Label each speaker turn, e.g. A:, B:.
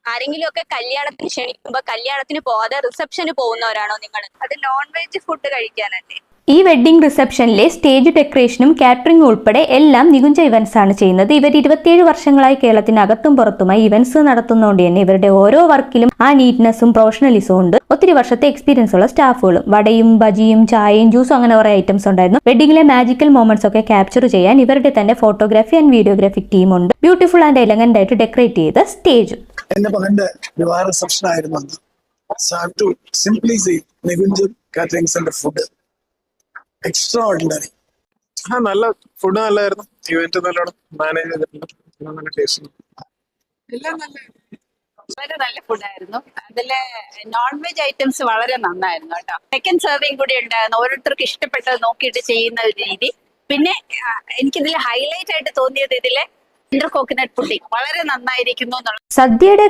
A: ആരെങ്കിലും ഒക്കെ കല്യാണത്തിന് ക്ഷണിക്കുമ്പോ കല്യാണത്തിന് പോവാതെ റിസപ്ഷന് പോകുന്നവരാണോ നിങ്ങൾ?
B: അത് നോൺ വെജ് ഫുഡ് കഴിക്കാനല്ലേ?
C: ഈ വെഡ്ഡിംഗ് റിസപ്ഷനിലെ സ്റ്റേജ് ഡെക്കറേഷനും കാറ്ററിംഗും ഉൾപ്പെടെ എല്ലാം നികുഞ്ച ഇവന്റ്സ് ആണ് ചെയ്യുന്നത്. ഇവർ 27 വർഷങ്ങളായി കേരളത്തിനകത്തും പുറത്തുമായി ഇവന്റ്സ് നടത്തുന്നതുകൊണ്ട് തന്നെ ഇവരുടെ ഓരോ വർക്കിലും ആ നീറ്റ്നെസ്സും പ്രൊഫഷണലിസവും ഉണ്ട്. ഒത്തിരി വർഷത്തെ എക്സ്പീരിയൻസ് ഉള്ള സ്റ്റാഫുകളും. വടയും ബജിയും ചായയും ജ്യൂസും അങ്ങനെ കുറെ ഐറ്റംസ് ഉണ്ടായിരുന്നു. വെഡ്ഡിംഗിലെ മാജിക്കൽ മൊമെന്റ്സ് ഒക്കെ ക്യാപ്ചർ ചെയ്യാൻ ഇവരുടെ തന്നെ ഫോട്ടോഗ്രാഫി ആൻഡ് വീഡിയോഗ്രാഫിക് ടീമുണ്ട്. ബ്യൂട്ടിഫുൾ ആൻഡ് എലഗന്റ് ആയിട്ട് ഡെക്കറേറ്റ് ചെയ്ത സ്റ്റേജും.
D: എന്റെ മകന്റെ വിവാഹ റിസപ്ഷൻ ആയിരുന്നു അന്ന്. Nikunj catering centre food extraordinary.
E: നല്ല ഫുഡ് നല്ലായിരുന്നു. ഇവന്റ് നല്ലോണം മാനേജ് ചെയ്തിട്ടുണ്ട്. നല്ല ടേസ്റ്റ്.
B: എല്ലാം വളരെ നല്ല ഫുഡായിരുന്നു. അതിലെ നോൺ വെജ് ഐറ്റംസ് വളരെ നന്നായിരുന്നു കേട്ടോ. സെക്കൻഡ് സെർവിങ് കൂടി ഉണ്ടായിരുന്നു. ഓരോരുത്തർക്ക് ഇഷ്ടപ്പെട്ടത് നോക്കിയിട്ട് ചെയ്യുന്ന ഒരു രീതി. പിന്നെ എനിക്കിതിൽ ഹൈലൈറ്റ് ആയിട്ട് തോന്നിയത് ഇതിലെ കോക്കനട്ട് പുഡിംഗ് വളരെ നന്നായിരിക്കുന്നു എന്നുള്ള.
C: സദ്യയുടെ